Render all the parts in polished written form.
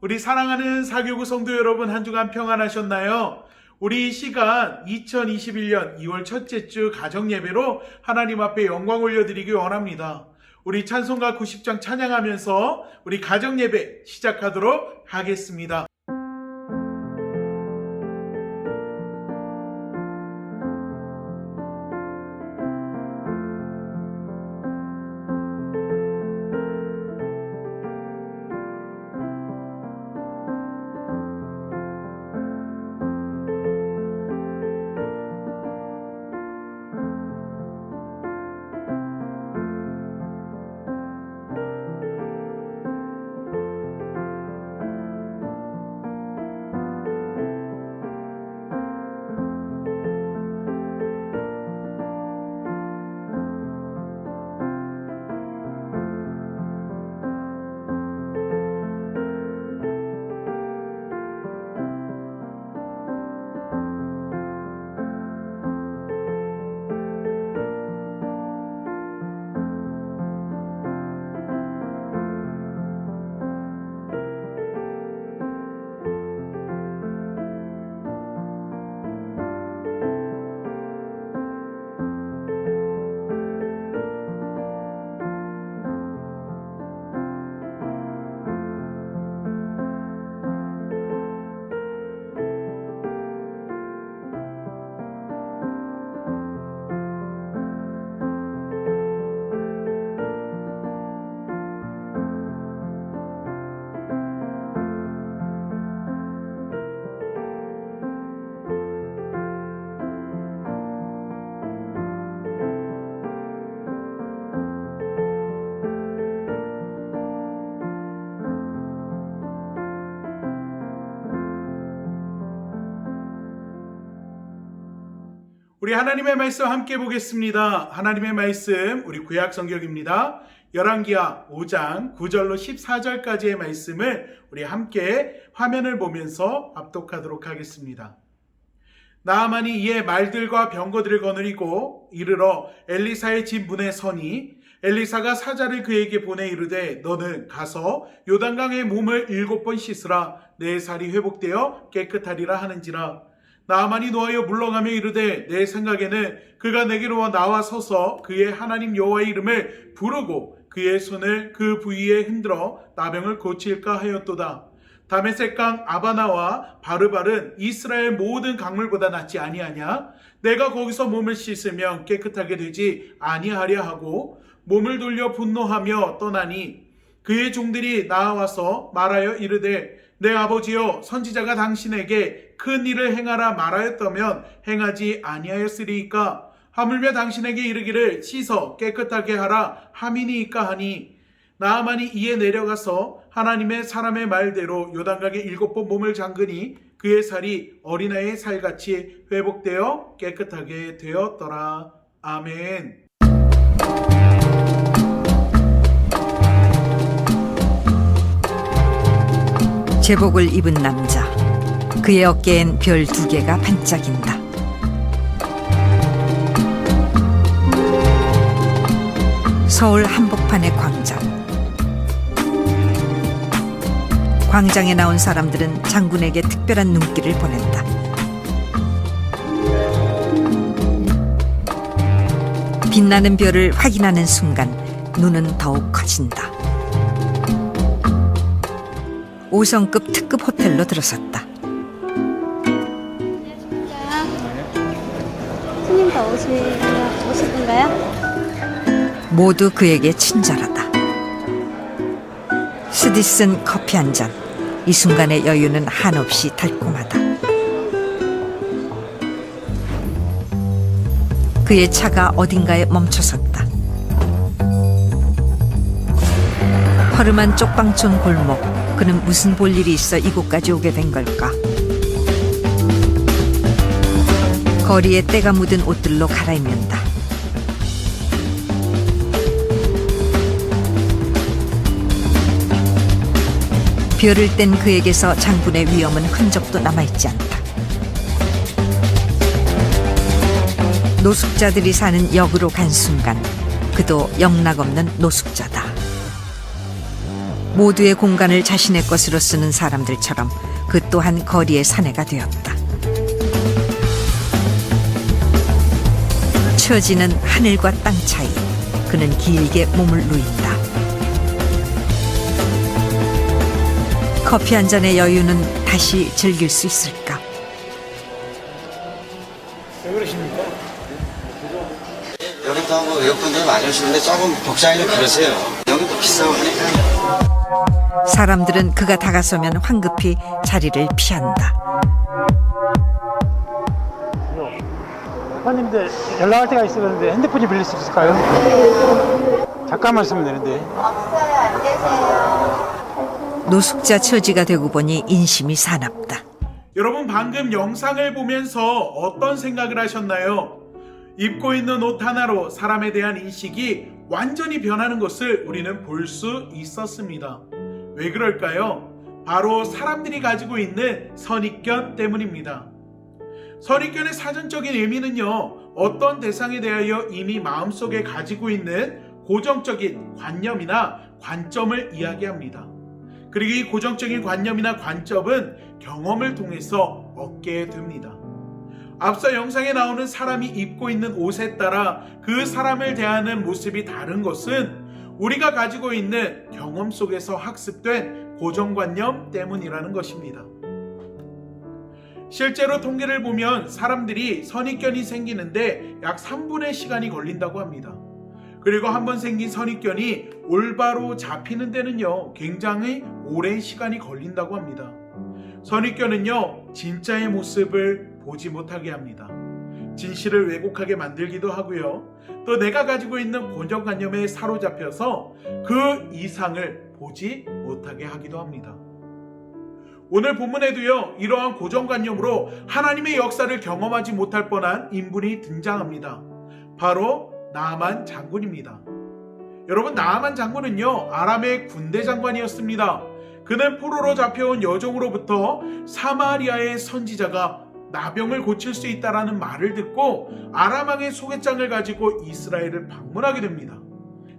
우리 사랑하는 사교구 성도 여러분, 한 주간 평안하셨나요? 우리 이 시간 2021년 2월 첫째 주 가정예배로 하나님 앞에 영광 올려드리기 원합니다. 우리 찬송가 90장 찬양하면서 우리 가정예배 시작하도록 하겠습니다. 우리 하나님의 말씀 함께 보겠습니다. 하나님의 말씀 우리 구약 성경입니다. 열왕기하 5장 9절로 14절까지의 말씀을 우리 함께 화면을 보면서 합독하도록 하겠습니다. 나아만이 이에 말들과 병거들을 거느리고 이르러 엘리사의 집 문에 서니 엘리사가 사자를 그에게 보내 이르되 너는 가서 요단강에 몸을 7번 씻으라 내 살이 회복되어 깨끗하리라 하는지라. 나아만이 노하여 물러가며 이르되 내 생각에는 그가 내게로 나와 서서 그의 하나님 여호와의 이름을 부르고 그의 손을 그 부위에 흔들어 나병을 고칠까 하였도다. 다메섹강 아바나와 바르발은 이스라엘 모든 강물보다 낫지 아니하냐? 내가 거기서 몸을 씻으면 깨끗하게 되지 아니하랴 하고 몸을 돌려 분노하며 떠나니 그의 종들이 나와서 말하여 이르되 내 아버지여 선지자가 당신에게 큰 일을 행하라 말하였다면 행하지 아니하였으리이까? 하물며 당신에게 이르기를 씻어 깨끗하게 하라 함이니이까 하니 나아만이 이에 내려가서 하나님의 사람의 말대로 요단강에 7번 몸을 잠그니 그의 살이 어린아이의 살같이 회복되어 깨끗하게 되었더라. 아멘. 제복을 입은 남자, 그의 어깨엔 별 2개가 반짝인다. 서울 한복판의 광장. 광장에 나온 사람들은 장군에게 특별한 눈길을 보낸다. 빛나는 별을 확인하는 순간 눈은 더욱 커진다. 5성급 특급 호텔로 들어섰다. 손님 더 오실 건가요? 모두 그에게 친절하다. 스디슨 커피 한 잔. 이 순간의 여유는 한없이 달콤하다. 그의 차가 어딘가에 멈춰섰다. 허름한 쪽방촌 골목. 그는 무슨 볼일이 있어 이곳까지 오게 된 걸까? 거리에 때가 묻은 옷들로 갈아입는다. 별을 뗀 그에게서 장군의 위엄은 흔적도 남아있지 않다. 노숙자들이 사는 역으로 간 순간 그도 영락없는 노숙자다. 모두의 공간을 자신의 것으로 쓰는 사람들처럼 그 또한 거리의 사내가 되었다. 처지는 하늘과 땅 차이. 그는 길게 몸을 누인다. 커피 한 잔의 여유는 다시 즐길 수 있을까? 왜 그러십니까? 여기도 하고 외국분들 많이 오시는데 조금 복장이 좀 그러세요. 여기도 비싸고 하니까. 사람들은 그가 다가서면 황급히 자리를 피한다. 대표님들 연락할 때가 있어 그런데 핸드폰이 빌릴 수 있을까요? 잠깐만 있으면 되는데. 노숙자 처지가 되고 보니 인심이 사납다. 여러분 방금 영상을 보면서 어떤 생각을 하셨나요? 입고 있는 옷 하나로 사람에 대한 인식이 완전히 변하는 것을 우리는 볼 수 있었습니다. 왜 그럴까요? 바로 사람들이 가지고 있는 선입견 때문입니다. 선입견의 사전적인 의미는요, 어떤 대상에 대하여 이미 마음속에 가지고 있는 고정적인 관념이나 관점을 이야기합니다. 그리고 이 고정적인 관념이나 관점은 경험을 통해서 얻게 됩니다. 앞서 영상에 나오는 사람이 입고 있는 옷에 따라 그 사람을 대하는 모습이 다른 것은 우리가 가지고 있는 경험 속에서 학습된 고정관념 때문이라는 것입니다. 실제로 통계를 보면 사람들이 선입견이 생기는데 약 3분의 시간이 걸린다고 합니다. 그리고 한번 생긴 선입견이 올바로 잡히는 데는요, 굉장히 오랜 시간이 걸린다고 합니다. 선입견은요, 진짜의 모습을 보지 못하게 합니다. 진실을 왜곡하게 만들기도 하고요. 또 내가 가지고 있는 고정관념에 사로잡혀서 그 이상을 보지 못하게 하기도 합니다. 오늘 본문에도요, 이러한 고정관념으로 하나님의 역사를 경험하지 못할 뻔한 인물이 등장합니다. 바로 나아만 장군입니다. 여러분, 나아만 장군은요, 아람의 군대 장관이었습니다. 그는 포로로 잡혀온 여종으로부터 사마리아의 선지자가 나병을 고칠 수 있다라는 말을 듣고 아람 왕의 소개장을 가지고 이스라엘을 방문하게 됩니다.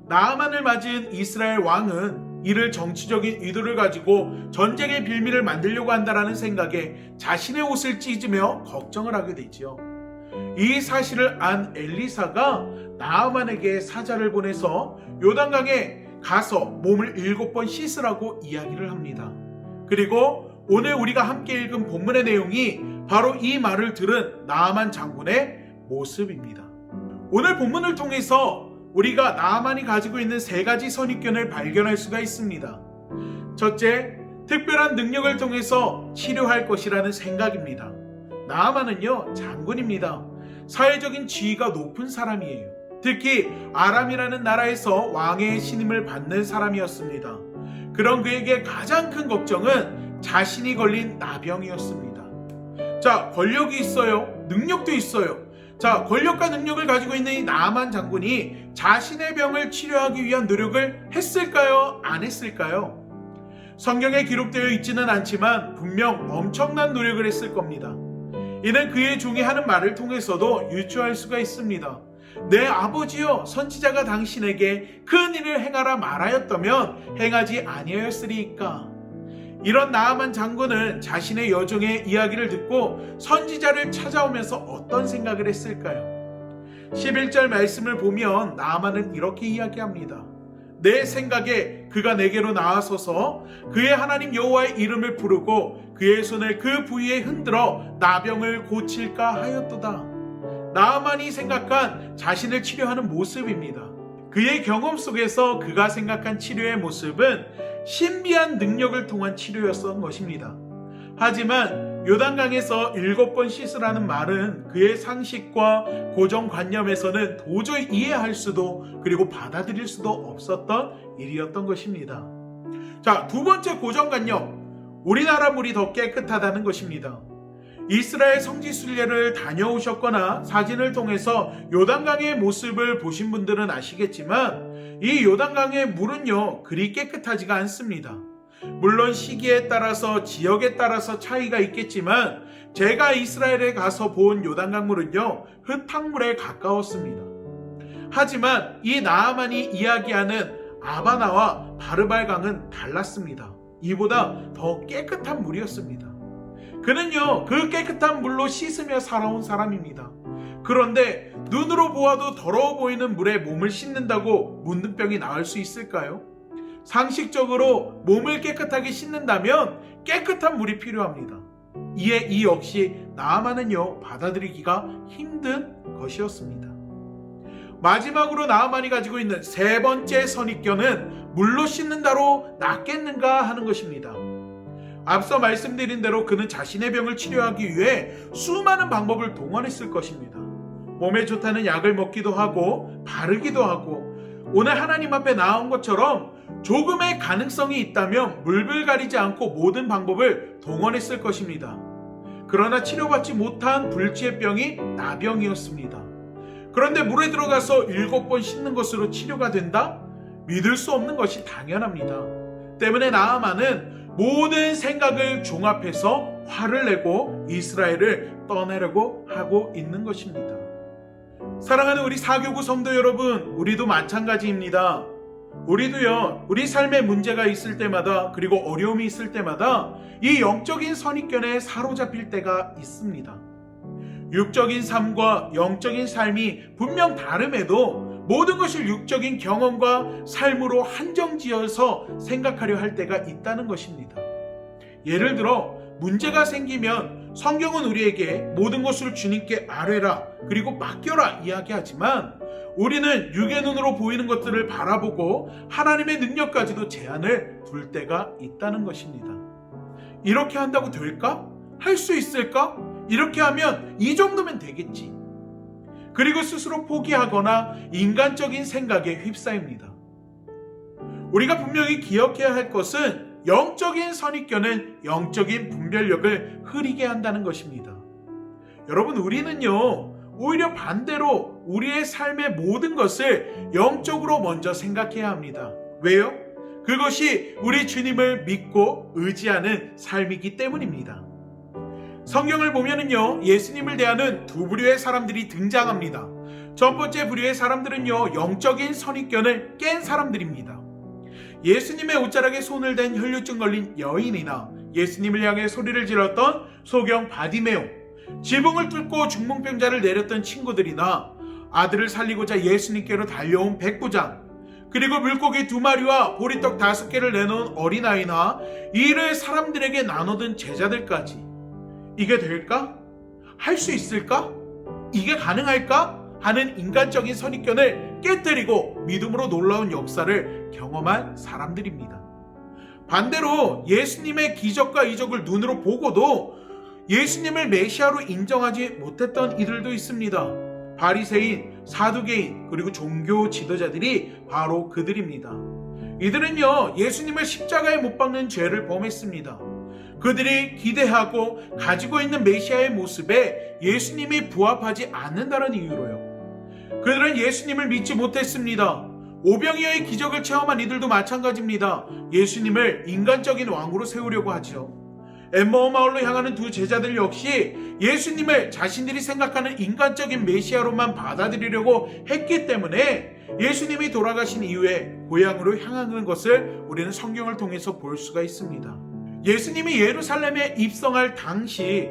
나아만을 맞은 이스라엘 왕은 이를 정치적인 의도를 가지고 전쟁의 빌미를 만들려고 한다라는 생각에 자신의 옷을 찢으며 걱정을 하게 되지요. 이 사실을 안 엘리사가 나아만에게 사자를 보내서 요단강에 가서 몸을 7번 씻으라고 이야기를 합니다. 그리고 오늘 우리가 함께 읽은 본문의 내용이 바로 이 말을 들은 나아만 장군의 모습입니다. 오늘 본문을 통해서 우리가 나아만이 가지고 있는 3가지 선입견을 발견할 수가 있습니다. 첫째, 특별한 능력을 통해서 치료할 것이라는 생각입니다. 나아만은요, 장군입니다. 사회적인 지위가 높은 사람이에요. 특히 아람이라는 나라에서 왕의 신임을 받는 사람이었습니다. 그런 그에게 가장 큰 걱정은 자신이 걸린 나병이었습니다. 자, 권력이 있어요. 능력도 있어요. 자, 권력과 능력을 가지고 있는 이 나아만 장군이 자신의 병을 치료하기 위한 노력을 했을까요? 안 했을까요? 성경에 기록되어 있지는 않지만 분명 엄청난 노력을 했을 겁니다. 이는 그의 종이 하는 말을 통해서도 유추할 수가 있습니다. 내 아버지여, 선지자가 당신에게 큰 일을 행하라 말하였다면 행하지 아니하였으리이까. 이런 나아만 장군은 자신의 여종의 이야기를 듣고 선지자를 찾아오면서 어떤 생각을 했을까요? 11절 말씀을 보면 나아만은 이렇게 이야기합니다. 내 생각에 그가 내게로 나아서서 그의 하나님 여호와의 이름을 부르고 그의 손을 그 부위에 흔들어 나병을 고칠까 하였도다. 나아만이 생각한 자신을 치료하는 모습입니다. 그의 경험 속에서 그가 생각한 치료의 모습은 신비한 능력을 통한 치료였던 것입니다. 하지만 요단강에서 7번 씻으라는 말은 그의 상식과 고정관념에서는 도저히 이해할 수도 그리고 받아들일 수도 없었던 일이었던 것입니다. 자, 2번째 고정관념, 우리나라 물이 더 깨끗하다는 것입니다. 이스라엘 성지순례를 다녀오셨거나 사진을 통해서 요단강의 모습을 보신 분들은 아시겠지만 이 요단강의 물은요, 그리 깨끗하지가 않습니다. 물론 시기에 따라서 지역에 따라서 차이가 있겠지만 제가 이스라엘에 가서 본 요단강 물은요, 흙탕물에 가까웠습니다. 하지만 이 나아만이 이야기하는 아바나와 바르발강은 달랐습니다. 이보다 더 깨끗한 물이었습니다. 그는요, 그 깨끗한 물로 씻으며 살아온 사람입니다. 그런데 눈으로 보아도 더러워 보이는 물에 몸을 씻는다고 문둥병이 나을 수 있을까요? 상식적으로 몸을 깨끗하게 씻는다면 깨끗한 물이 필요합니다. 이에 이 역시 나아만은요, 받아들이기가 힘든 것이었습니다. 마지막으로 나아만이 가지고 있는 세 번째 선입견은 물로 씻는다로 낫겠는가 하는 것입니다. 앞서 말씀드린 대로 그는 자신의 병을 치료하기 위해 수많은 방법을 동원했을 것입니다. 몸에 좋다는 약을 먹기도 하고 바르기도 하고 오늘 하나님 앞에 나온 것처럼 조금의 가능성이 있다면 물불 가리지 않고 모든 방법을 동원했을 것입니다. 그러나 치료받지 못한 불치의 병이 나병이었습니다. 그런데 물에 들어가서 7번 씻는 것으로 치료가 된다? 믿을 수 없는 것이 당연합니다. 때문에 나아만은 모든 생각을 종합해서 화를 내고 이스라엘을 떠나려고 하고 있는 것입니다. 사랑하는 우리 사교구 성도 여러분, 우리도 마찬가지입니다. 우리도요, 우리 삶에 문제가 있을 때마다 그리고 어려움이 있을 때마다 이 영적인 선입견에 사로잡힐 때가 있습니다. 육적인 삶과 영적인 삶이 분명 다름에도 모든 것을 육적인 경험과 삶으로 한정지어서 생각하려 할 때가 있다는 것입니다. 예를 들어 문제가 생기면 성경은 우리에게 모든 것을 주님께 아뢰라 그리고 맡겨라 이야기하지만 우리는 육의 눈으로 보이는 것들을 바라보고 하나님의 능력까지도 제한을 둘 때가 있다는 것입니다. 이렇게 한다고 될까? 할 수 있을까? 이렇게 하면 이 정도면 되겠지. 그리고 스스로 포기하거나 인간적인 생각에 휩싸입니다. 우리가 분명히 기억해야 할 것은 영적인 선입견은 영적인 분별력을 흐리게 한다는 것입니다. 여러분, 우리는요, 오히려 반대로 우리의 삶의 모든 것을 영적으로 먼저 생각해야 합니다. 왜요? 그것이 우리 주님을 믿고 의지하는 삶이기 때문입니다. 성경을 보면은요, 예수님을 대하는 두 부류의 사람들이 등장합니다. 첫 번째 부류의 사람들은요, 영적인 선입견을 깬 사람들입니다. 예수님의 옷자락에 손을 댄 혈류증 걸린 여인이나 예수님을 향해 소리를 질렀던 소경 바디메오, 지붕을 뚫고 중풍병자를 내렸던 친구들이나 아들을 살리고자 예수님께로 달려온 백부장, 그리고 물고기 2마리와 보리떡 5개를 내놓은 어린아이나 이를 사람들에게 나눠든 제자들까지 이게 될까? 할 수 있을까? 이게 가능할까? 하는 인간적인 선입견을 깨뜨리고 믿음으로 놀라운 역사를 경험한 사람들입니다. 반대로 예수님의 기적과 이적을 눈으로 보고도 예수님을 메시아로 인정하지 못했던 이들도 있습니다. 바리새인, 사두개인, 그리고 종교 지도자들이 바로 그들입니다. 이들은요, 예수님을 십자가에 못 박는 죄를 범했습니다. 그들이 기대하고 가지고 있는 메시아의 모습에 예수님이 부합하지 않는다는 이유로요. 그들은 예수님을 믿지 못했습니다. 오병이어의 기적을 체험한 이들도 마찬가지입니다. 예수님을 인간적인 왕으로 세우려고 하죠. 엠마오 마을로 향하는 두 제자들 역시 예수님을 자신들이 생각하는 인간적인 메시아로만 받아들이려고 했기 때문에 예수님이 돌아가신 이후에 고향으로 향하는 것을 우리는 성경을 통해서 볼 수가 있습니다. 예수님이 예루살렘에 입성할 당시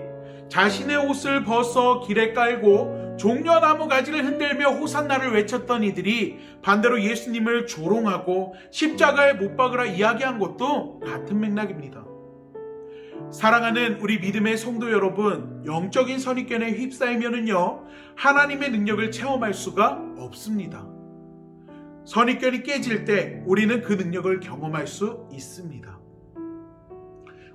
자신의 옷을 벗어 길에 깔고 종려나무 가지를 흔들며 호산나를 외쳤던 이들이 반대로 예수님을 조롱하고 십자가에 못 박으라 이야기한 것도 같은 맥락입니다. 사랑하는 우리 믿음의 성도 여러분, 영적인 선입견에 휩싸이면은요, 하나님의 능력을 체험할 수가 없습니다. 선입견이 깨질 때 우리는 그 능력을 경험할 수 있습니다.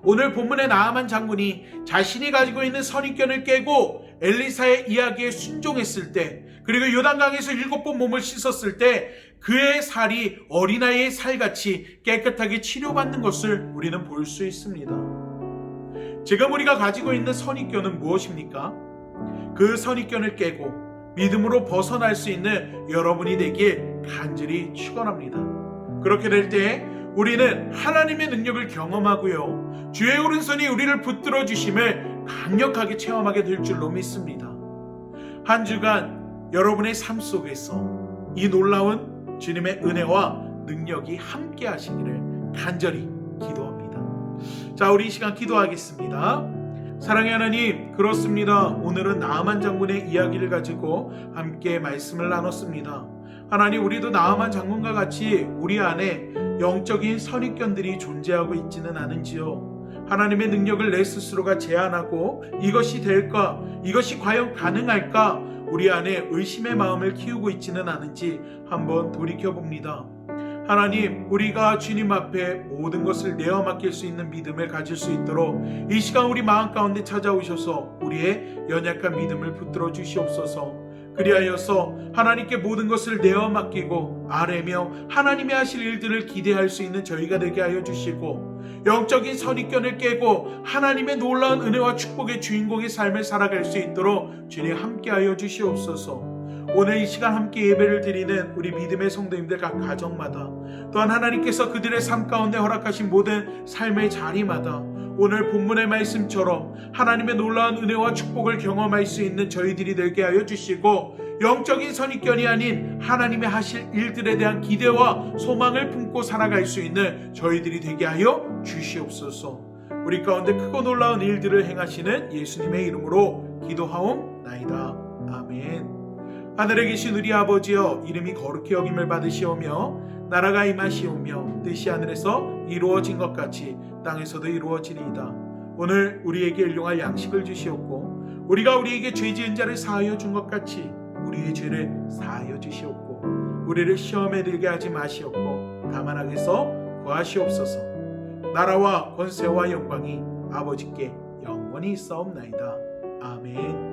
오늘 본문의 나아만 장군이 자신이 가지고 있는 선입견을 깨고 엘리사의 이야기에 순종했을 때, 그리고 요단강에서 7번 몸을 씻었을 때 그의 살이 어린아이의 살같이 깨끗하게 치료받는 것을 우리는 볼 수 있습니다. 지금 우리가 가지고 있는 선입견은 무엇입니까? 그 선입견을 깨고 믿음으로 벗어날 수 있는 여러분이 되길 간절히 축원합니다. 그렇게 될 때 우리는 하나님의 능력을 경험하고요, 주의 오른손이 우리를 붙들어 주심을 강력하게 체험하게 될 줄로 믿습니다. 한 주간 여러분의 삶 속에서 이 놀라운 주님의 은혜와 능력이 함께 하시기를 간절히 기도합니다. 자, 우리 이 시간 기도하겠습니다. 사랑의 하나님, 그렇습니다. 오늘은 나아만 장군의 이야기를 가지고 함께 말씀을 나눴습니다. 하나님, 우리도 나아만 장군과 같이 우리 안에 영적인 선입견들이 존재하고 있지는 않은지요. 하나님의 능력을 내 스스로가 제한하고 이것이 될까? 이것이 과연 가능할까? 우리 안에 의심의 마음을 키우고 있지는 않은지 한번 돌이켜봅니다. 하나님, 우리가 주님 앞에 모든 것을 내어 맡길 수 있는 믿음을 가질 수 있도록 이 시간 우리 마음 가운데 찾아오셔서 우리의 연약한 믿음을 붙들어 주시옵소서. 그리하여서 하나님께 모든 것을 내어 맡기고 아뢰며 하나님이 하실 일들을 기대할 수 있는 저희가 되게 하여 주시고, 영적인 선입견을 깨고 하나님의 놀라운 은혜와 축복의 주인공의 삶을 살아갈 수 있도록 주님 함께하여 주시옵소서. 오늘 이 시간 함께 예배를 드리는 우리 믿음의 성도님들 각 가정마다, 또한 하나님께서 그들의 삶 가운데 허락하신 모든 삶의 자리마다 오늘 본문의 말씀처럼 하나님의 놀라운 은혜와 축복을 경험할 수 있는 저희들이 되게 하여 주시고, 영적인 선입견이 아닌 하나님의 하실 일들에 대한 기대와 소망을 품고 살아갈 수 있는 저희들이 되게 하여 주시옵소서. 우리 가운데 크고 놀라운 일들을 행하시는 예수님의 이름으로 기도하옵나이다. 아멘. 하늘에 계신 우리 아버지여, 이름이 거룩히 여김을 받으시오며 나라가 임하시오며 뜻이 하늘에서 이루어진 것 같이 땅에서도 이루어지리이다. 오늘 우리에게 일용할 양식을 주시옵고, 우리가 우리에게 죄 지은 자를 사하여 준 것 같이 우리의 죄를 사하여 주시옵고, 우리를 시험에 들게 하지 마시옵고 다만 악에서 구하시옵소서. 나라와 권세와 영광이 아버지께 영원히 있사옵나이다. 아멘.